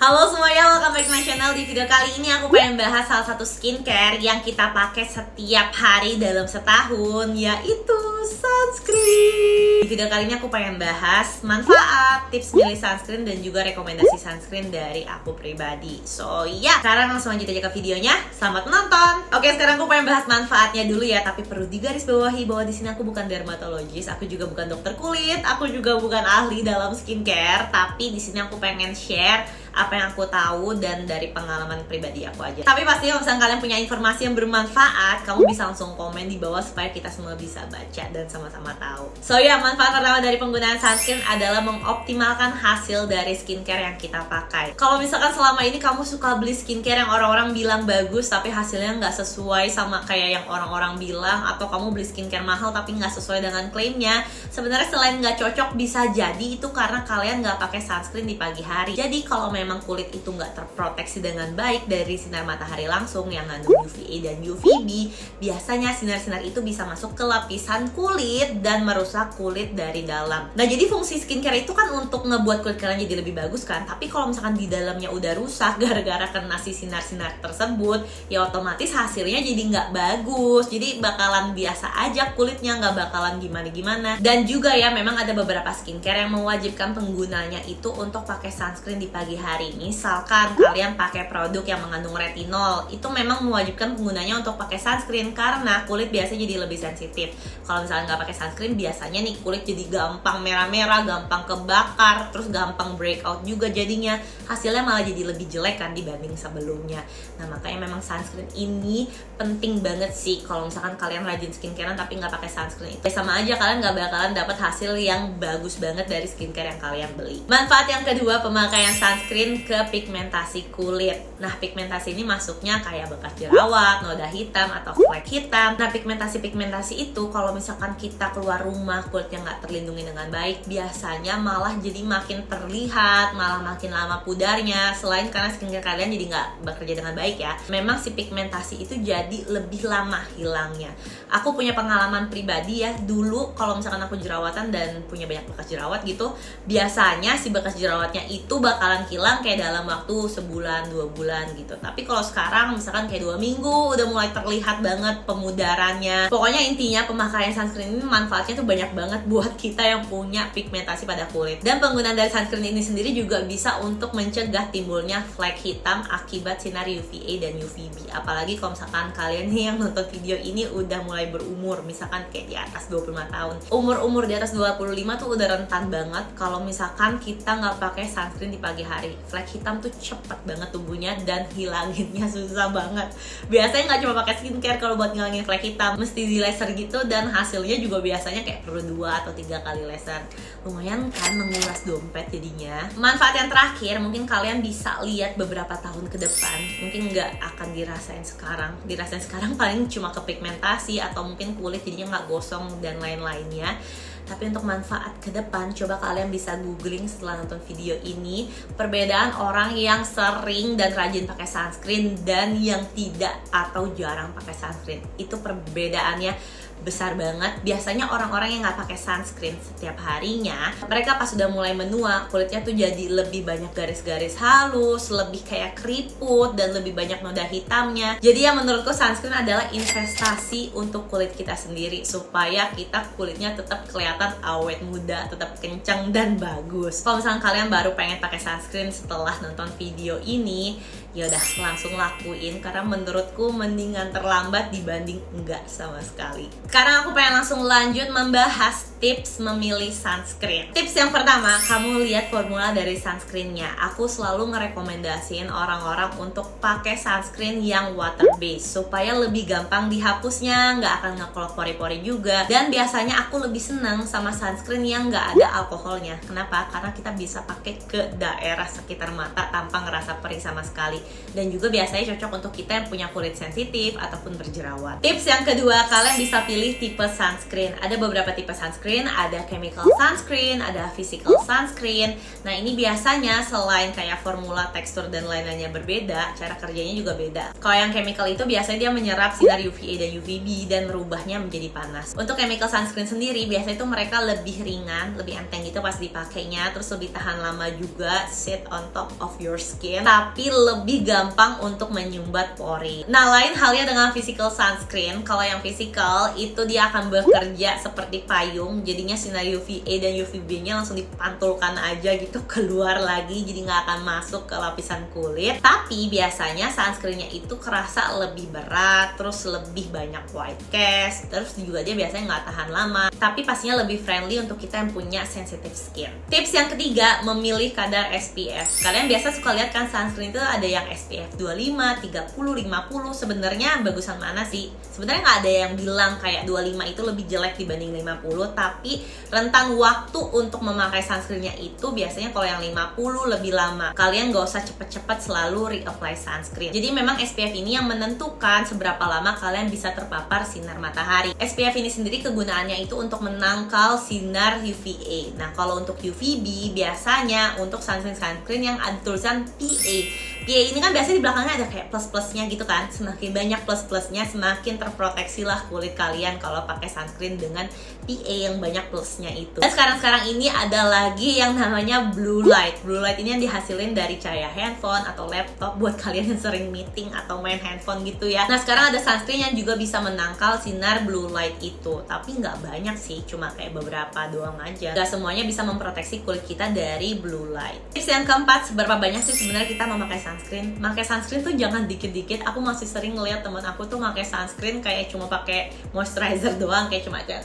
Halo semuanya, welcome back to my channel. Di video kali ini aku pengen bahas salah satu skincare yang kita pakai setiap hari dalam setahun, yaitu sunscreen. Di video kali ini aku pengen bahas manfaat, tips milih sunscreen, dan juga rekomendasi sunscreen dari aku pribadi. So ya, sekarang langsung lanjut aja ke videonya. Selamat menonton. Oke, sekarang aku pengen bahas manfaatnya dulu ya, tapi perlu digarisbawahi bahwa di sini aku bukan dermatologis, aku juga bukan dokter kulit, aku juga bukan ahli dalam skincare, tapi di sini aku pengen share apa yang aku tahu dan dari pengalaman pribadi aku aja. Tapi pasti kalau misalnya kalian punya informasi yang bermanfaat, kamu bisa langsung komen di bawah supaya kita semua bisa baca dan sama-sama tahu. So ya, manfaat pertama dari penggunaan sunscreen adalah mengoptimalkan hasil dari skincare yang kita pakai. Kalau misalkan selama ini kamu suka beli skincare yang orang-orang bilang bagus tapi hasilnya nggak sesuai sama kayak yang orang-orang bilang, atau kamu beli skincare mahal tapi nggak sesuai dengan klaimnya, sebenarnya selain nggak cocok bisa jadi itu karena kalian nggak pakai sunscreen di pagi hari. Jadi kalau memang kulit itu nggak terproteksi dengan baik dari sinar matahari langsung yang mengandung UVA dan UVB, biasanya sinar-sinar itu bisa masuk ke lapisan kulit dan merusak kulit dari dalam. Nah, jadi fungsi skincare itu kan untuk ngebuat kulit kalian jadi lebih bagus kan, tapi kalau misalkan di dalamnya udah rusak gara-gara kena si sinar-sinar tersebut, ya otomatis hasilnya jadi nggak bagus, jadi bakalan biasa aja kulitnya, nggak bakalan gimana-gimana. Dan juga ya, memang ada beberapa skincare yang mewajibkan penggunanya itu untuk pakai sunscreen di pagi hari. Misalkan kalian pakai produk yang mengandung retinol, itu memang mewajibkan penggunanya untuk pakai sunscreen karena kulit biasanya jadi lebih sensitif. Kalau misalnya nggak pakai sunscreen, biasanya nih kulit jadi gampang merah-merah, gampang kebakar, terus gampang breakout juga, jadinya hasilnya malah jadi lebih jelek kan dibanding sebelumnya. Nah, makanya memang sunscreen ini penting banget sih. Kalau misalkan kalian rajin skincarean tapi nggak pakai sunscreen, itu sama aja kalian nggak bakalan dapat hasil yang bagus banget dari skincare yang kalian beli. Manfaat yang kedua, pemakaian sunscreen ke pigmentasi kulit. Nah, pigmentasi ini masuknya kayak bekas jerawat, noda hitam, atau flek hitam. Nah, pigmentasi itu kalau misalkan kita keluar rumah kulitnya nggak terlindungi dengan baik, biasanya malah jadi makin terlihat, malah makin lama pudarnya. Selain karena skincare kalian jadi nggak bekerja dengan baik ya, memang si pigmentasi itu jadi lebih lama hilangnya. Aku punya pengalaman pribadi ya, dulu kalau misalkan aku jerawatan dan punya banyak bekas jerawat gitu, biasanya si bekas jerawatnya itu bakalan hilang kayak dalam waktu sebulan 2 bulan gitu. Tapi kalau sekarang misalkan kayak 2 minggu udah mulai terlihat banget pemudarannya. Pokoknya intinya pemakaian sunscreen ini manfaatnya tuh banyak banget buat kita yang punya pigmentasi pada kulit. Dan penggunaan dari sunscreen ini sendiri juga bisa untuk mencegah timbulnya flek hitam akibat sinar UVA dan UVB. Apalagi kalau misalkan kalian nih yang nonton video ini udah mulai berumur, misalkan kayak di atas 25 tahun. Umur-umur di atas 25 tuh udah rentan banget kalau misalkan kita nggak pakai sunscreen di pagi hari. Flek hitam tuh cepet banget tumbuhnya dan hilanginnya susah banget. Biasanya nggak cuma pakai skincare kalau buat ngilangin flek hitam, mesti di laser gitu, dan hasilnya juga biasanya kayak perlu 2 atau 3 kali laser. Lumayan kan menguras dompet jadinya. Manfaat yang terakhir, mungkin kalian bisa lihat beberapa tahun ke depan, mungkin nggak akan dirasain sekarang. Dirasain sekarang paling cuma ke pigmentasi atau mungkin kulit jadinya nggak gosong dan lain-lainnya. Tapi untuk manfaat ke depan, coba kalian bisa googling setelah nonton video ini perbedaan orang yang sering dan rajin pakai sunscreen dan yang tidak atau jarang pakai sunscreen. Itu perbedaannya besar banget. Biasanya orang-orang yang nggak pakai sunscreen setiap harinya, mereka pas sudah mulai menua, kulitnya tuh jadi lebih banyak garis-garis halus, lebih kayak keriput, dan lebih banyak noda hitamnya. Jadi yang menurutku sunscreen adalah investasi untuk kulit kita sendiri, supaya kita kulitnya tetap kelihatan awet muda, tetap kencang dan bagus. Kalau misalnya kalian baru pengen pakai sunscreen setelah nonton video ini, ya udah langsung lakuin, karena menurutku mendingan terlambat dibanding enggak sama sekali. Sekarang aku pengen langsung lanjut membahas tips memilih sunscreen. Tips yang pertama, kamu lihat formula dari sunscreennya. Aku selalu ngerekomendasiin orang-orang untuk pakai sunscreen yang water based supaya lebih gampang dihapusnya, nggak akan ngeklok pori-pori juga. Dan biasanya aku lebih senang sama sunscreen yang nggak ada alkoholnya. Kenapa? Karena kita bisa pakai ke daerah sekitar mata tanpa ngerasa perih sama sekali. Dan juga biasanya cocok untuk kita yang punya kulit sensitif ataupun berjerawat. Tips yang kedua, kalian bisa pilih tipe sunscreen. Ada beberapa tipe sunscreen sunscreen, ada chemical sunscreen, ada physical sunscreen. Nah ini biasanya selain kayak formula, tekstur, dan lain-lainnya berbeda, cara kerjanya juga beda. Kalau yang chemical itu biasanya dia menyerap sinar UVA dan UVB dan merubahnya menjadi panas. Untuk chemical sunscreen sendiri, biasanya itu mereka lebih ringan, lebih enteng gitu pas dipakainya, terus lebih tahan lama juga, sit on top of your skin, tapi lebih gampang untuk menyumbat pori. Nah lain halnya dengan physical sunscreen. Kalau yang physical itu dia akan bekerja seperti payung, jadinya sinar UVA dan UVB-nya langsung dipantulkan aja gitu keluar lagi, jadi nggak akan masuk ke lapisan kulit. Tapi biasanya sunscreen-nya itu kerasa lebih berat, terus lebih banyak white cast, terus juga dia biasanya nggak tahan lama, tapi pastinya lebih friendly untuk kita yang punya sensitive skin. Tips yang ketiga, memilih kadar SPF. Kalian biasa suka lihat kan sunscreen itu ada yang SPF 25, 30, 50. Sebenarnya bagusan mana sih? Sebenarnya nggak ada yang bilang kayak 25 itu lebih jelek dibanding 50, tapi rentan waktu untuk memakai sunscreennya itu biasanya kalau yang 50 lebih lama. Kalian nggak usah cepet-cepet selalu reapply sunscreen. Jadi memang SPF ini yang menentukan seberapa lama kalian bisa terpapar sinar matahari. SPF ini sendiri kegunaannya itu untuk menangkal sinar UVA. Nah kalau untuk UVB biasanya untuk sunscreen yang ada tulisan PA. PA ini kan biasanya di belakangnya ada kayak plus-plusnya gitu kan. Semakin banyak plus-plusnya, semakin terproteksi lah kulit kalian kalau pakai sunscreen dengan PA yang banyak plusnya itu. Dan sekarang ini ada lagi yang namanya blue light. Blue light ini yang dihasilin dari cahaya handphone atau laptop buat kalian yang sering meeting atau main handphone gitu ya. Nah sekarang ada sunscreen yang juga bisa menangkal sinar blue light itu, tapi nggak banyak sih, cuma kayak beberapa doang aja. Nggak semuanya bisa memproteksi kulit kita dari blue light. Tips yang keempat, seberapa banyak sih sebenarnya kita memakai sunscreen? Pakai sunscreen tuh jangan dikit-dikit. Aku masih sering ngeliat teman aku tuh pakai sunscreen kayak cuma pakai moisturizer doang, kayak cuma aja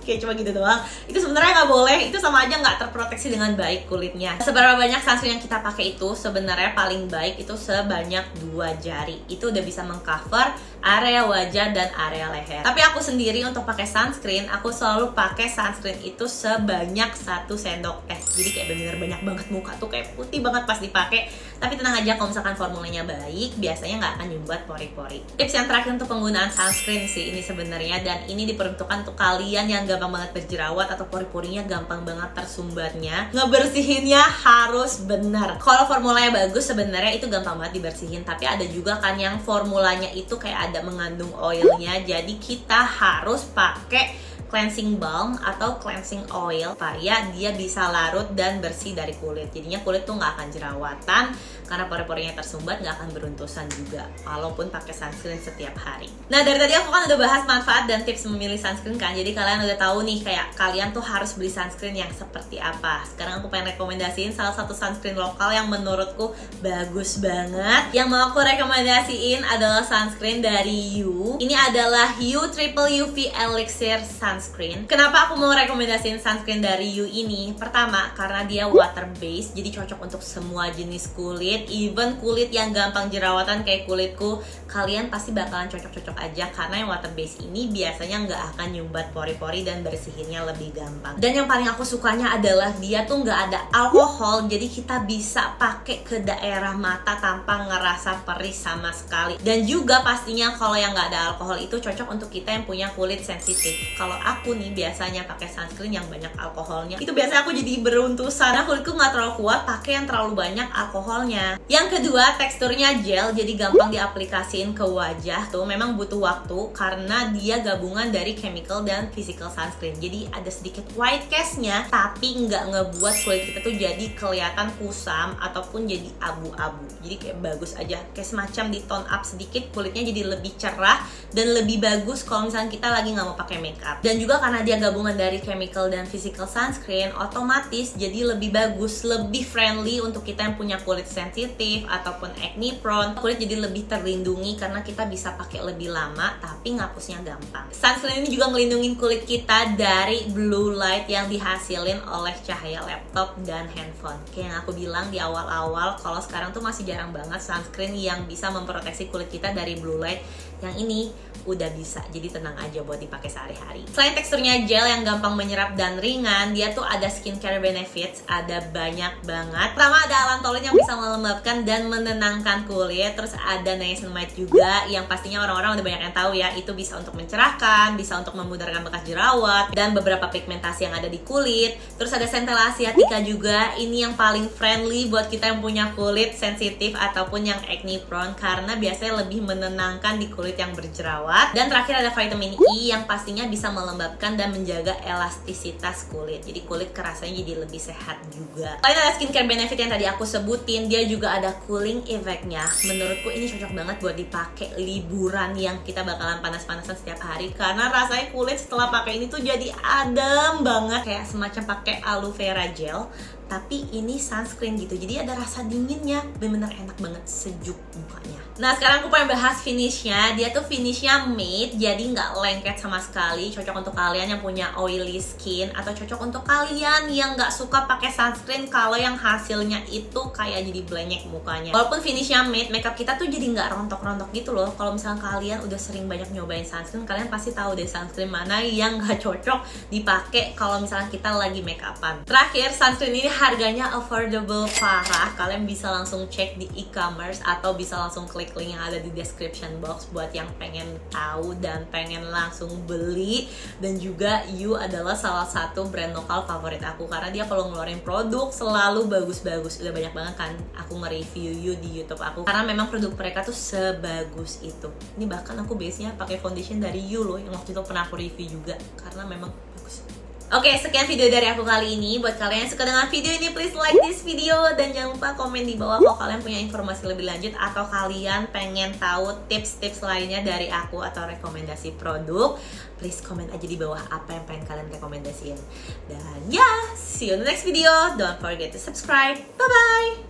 kayak cuma gitu doang. Itu sebenarnya nggak boleh, itu sama aja nggak terproteksi dengan baik kulitnya. Seberapa banyak sunscreen yang kita pakai itu sebenarnya paling baik itu sebanyak 2 jari. Itu udah bisa mengcover area wajah dan area leher. Tapi aku sendiri untuk pakai sunscreen, aku selalu pakai sunscreen itu sebanyak 1 sendok teh. Jadi kayak bener-bener banyak banget, muka tuh kayak putih banget pas dipakai. Tapi tenang aja, kalau misalkan formulanya baik, biasanya nggak akan nyumbat pori-pori. Tips yang terakhir untuk penggunaan sunscreen sih ini sebenarnya, dan ini diperuntukkan untuk kalian yang gampang banget berjerawat atau pori-porinya gampang banget tersumbatnya. Ngebersihinnya harus benar. Kalau formulanya bagus sebenarnya itu gampang banget dibersihin, tapi ada juga kan yang formulanya itu kayak ada mengandung oilnya, jadi kita harus pakai cleansing balm atau cleansing oil supaya dia bisa larut dan bersih dari kulit. Jadinya kulit tuh nggak akan jerawatan karena pori-porinya tersumbat, nggak akan beruntusan juga walaupun pakai sunscreen setiap hari. Nah dari tadi aku kan udah bahas manfaat dan tips memilih sunscreen kan, jadi kalian udah tahu nih kayak kalian tuh harus beli sunscreen yang seperti apa. Sekarang aku pengen rekomendasiin salah satu sunscreen lokal yang menurutku bagus banget. Yang mau aku rekomendasiin adalah sunscreen dari You. Ini adalah You Triple UV Elixir Sunscreen. Kenapa aku mau rekomendasiin sunscreen dari You ini? Pertama, karena dia water based, jadi cocok untuk semua jenis kulit. Even kulit yang gampang jerawatan kayak kulitku, kalian pasti bakalan cocok-cocok aja, karena yang water based ini biasanya nggak akan nyumbat pori-pori dan bersihinnya lebih gampang. Dan yang paling aku sukanya adalah dia tuh nggak ada alkohol, jadi kita bisa pakai ke daerah mata tanpa ngerasa perih sama sekali. Dan juga pastinya kalau yang nggak ada alkohol itu cocok untuk kita yang punya kulit sensitif. Kalau aku nih biasanya pakai sunscreen yang banyak alkoholnya, itu biasanya aku jadi beruntusan. Nah kulitku nggak terlalu kuat pakai yang terlalu banyak alkoholnya. Yang kedua, teksturnya gel, jadi gampang diaplikasiin ke wajah tuh. Memang butuh waktu karena dia gabungan dari chemical dan physical sunscreen. Jadi ada sedikit white cast-nya, tapi nggak ngebuat kulit kita tuh jadi kelihatan kusam ataupun jadi abu-abu. Jadi kayak bagus aja, kayak semacam di tone up sedikit, kulitnya jadi lebih cerah dan lebih bagus kalau misalnya kita lagi nggak mau pakai makeup. Dan juga karena dia gabungan dari chemical dan physical sunscreen, otomatis jadi lebih bagus, lebih friendly untuk kita yang punya kulit sensitif ataupun acne prone. Kulit jadi lebih terlindungi karena kita bisa pakai lebih lama tapi ngapusnya gampang. Sunscreen ini juga ngelindungin kulit kita dari blue light yang dihasilin oleh cahaya laptop dan handphone. Kayak yang aku bilang di awal-awal, kalau sekarang tuh masih jarang banget sunscreen yang bisa memproteksi kulit kita dari blue light. Yang ini udah bisa, jadi tenang aja buat dipakai sehari-hari. Selain Selain teksturnya gel yang gampang menyerap dan ringan, dia tuh ada skincare benefits, ada banyak banget. Pertama ada allantoin yang bisa melembabkan dan menenangkan kulit. Terus ada niacinamide juga yang pastinya orang-orang udah banyak yang tahu ya, itu bisa untuk mencerahkan, bisa untuk memudarkan bekas jerawat dan beberapa pigmentasi yang ada di kulit. Terus ada centella asiatica juga, ini yang paling friendly buat kita yang punya kulit sensitif ataupun yang acne prone karena biasanya lebih menenangkan di kulit yang berjerawat. Dan terakhir ada vitamin E yang pastinya bisa melembabkan dan menjaga elastisitas kulit. Jadi kulit kerasanya jadi lebih sehat juga. Selain ada skincare benefit yang tadi aku sebutin, dia juga ada cooling effect-nya. Menurutku ini cocok banget buat dipakai liburan yang kita bakalan panas-panasan setiap hari karena rasanya kulit setelah pakai ini tuh jadi adem banget, kayak semacam pakai aloe vera gel tapi ini sunscreen gitu, jadi ada rasa dinginnya, bener-bener enak banget, sejuk mukanya. Nah sekarang aku pengen bahas finishnya. Dia tuh finishnya matte, jadi nggak lengket sama sekali. Cocok untuk kalian yang punya oily skin atau cocok untuk kalian yang nggak suka pakai sunscreen kalau yang hasilnya itu kayak jadi blenyek mukanya. Walaupun finishnya matte, makeup kita tuh jadi nggak rontok-rontok gitu loh. Kalau misalnya kalian udah sering banyak nyobain sunscreen, kalian pasti tahu deh sunscreen mana yang nggak cocok dipakai kalau misalnya kita lagi makeupan. Terakhir, sunscreen ini harganya affordable parah. Kalian bisa langsung cek di e-commerce atau bisa langsung klik link yang ada di description box buat yang pengen tahu dan pengen langsung beli. Dan juga You adalah salah satu brand lokal favorit aku karena dia kalau ngeluarin produk selalu bagus-bagus. Udah banyak banget kan aku nge-review You di YouTube aku karena memang produk mereka tuh sebagus itu. Ini bahkan aku base-nya pakai foundation dari You loh, yang waktu itu pernah aku review juga karena memang bagus. Oke, sekian video dari aku kali ini. Buat kalian yang suka dengan video ini, please like this video. Dan jangan lupa komen di bawah kalau kalian punya informasi lebih lanjut atau kalian pengen tahu tips-tips lainnya dari aku atau rekomendasi produk. Please komen aja di bawah apa yang pengen kalian rekomendasiin. Dan ya, see you in the next video. Don't forget to subscribe. Bye-bye!